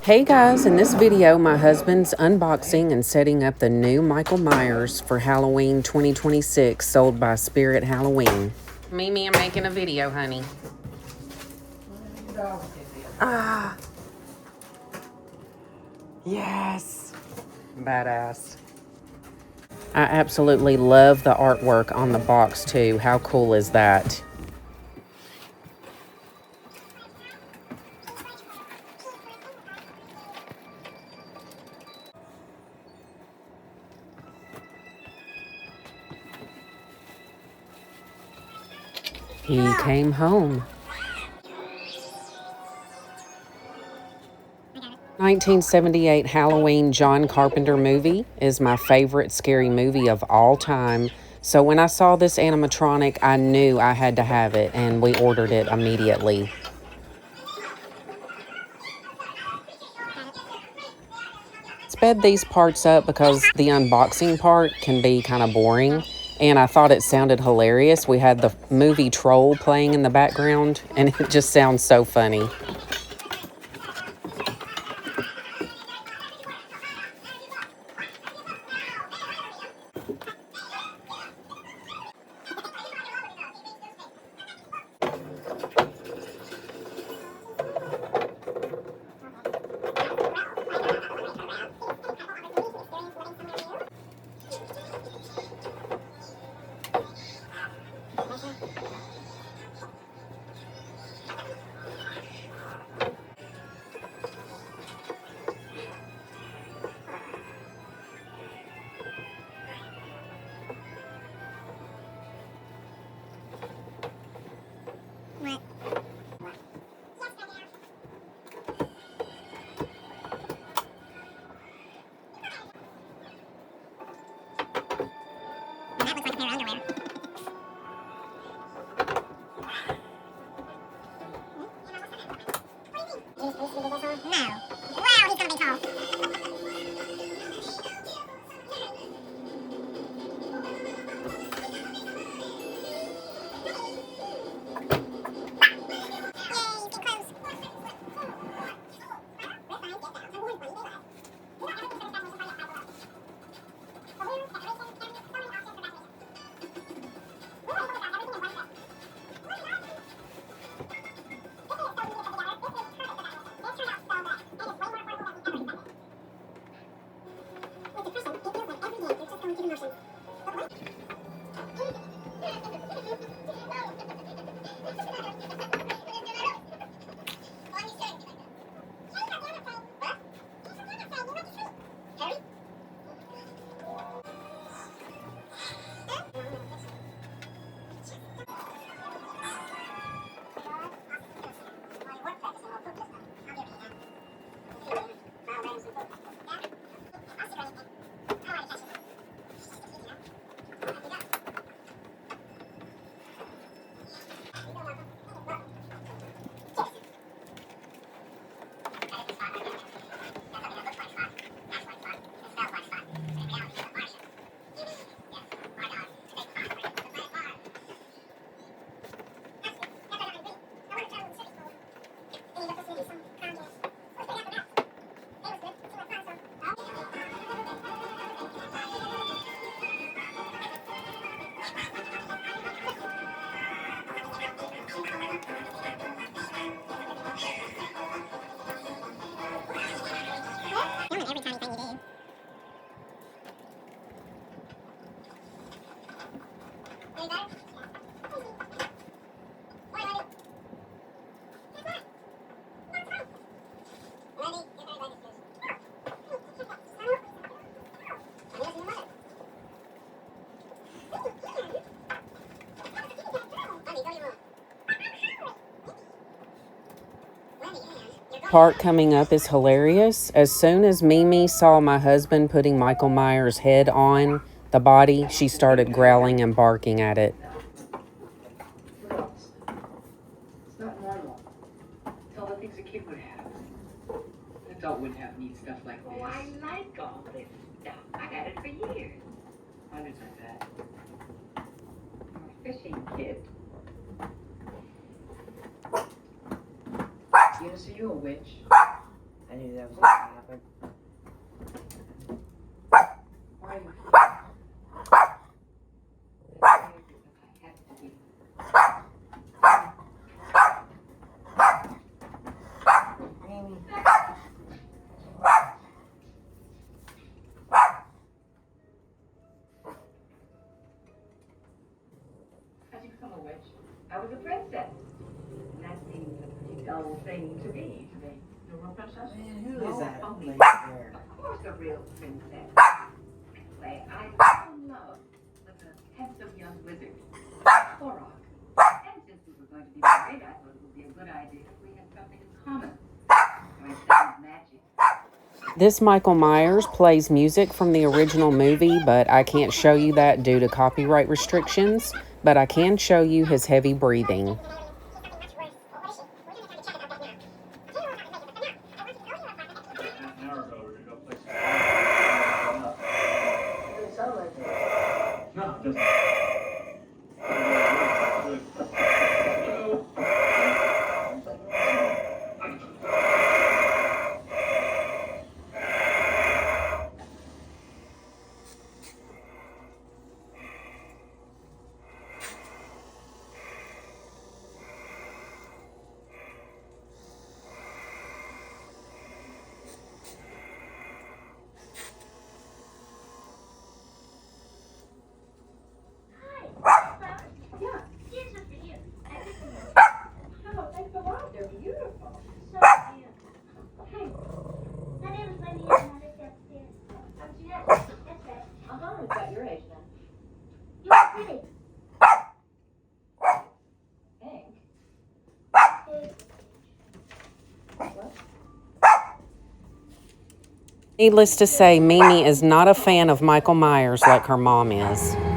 Hey guys, in this video, my husband's unboxing and setting up the new Michael Myers for Halloween 2026 sold by Spirit Halloween. Mimi, I'm making a video, honey. Ah, yes. Badass. I absolutely love the artwork on the box too. How cool is that? He came home. 1978 Halloween John Carpenter movie is my favorite scary movie of all time. So when I saw this animatronic, I knew I had to have it, and we ordered it immediately. Sped these parts up because the unboxing part can be kind of boring, and I thought it sounded hilarious. We had the movie Troll playing in the background, and it just sounds so funny. Part coming up is hilarious. As soon as Mimi saw my husband putting Michael Myers' head on the body, she started growling and barking at it. It's not normal. It's all the things a kid would have. An adult wouldn't have neat stuff like this. Oh, I like all this stuff. I had it for years. Hundreds of that. I'm a fishing kid. Yes, are you a witch? I knew that was going to happen. Why are you Amy. How'd you become a witch? I was a princess. And that seems a pretty dull thing to be to me. You're a real princess? Man, who No, is that phony. lady there? Of course a real princess. Anyway, I fell in love with a handsome young wizard, Korok. And since we were going to be married, I thought it would be a good idea if we had something in common. So I studied magic. This Michael Myers plays music from the original movie, but I can't show you that due to copyright restrictions. But I can show you his heavy breathing. Oh, thanks a lot. They're beautiful. It's about your age then. Hank? Needless to say, Mimi is not a fan of Michael Myers like her mom is.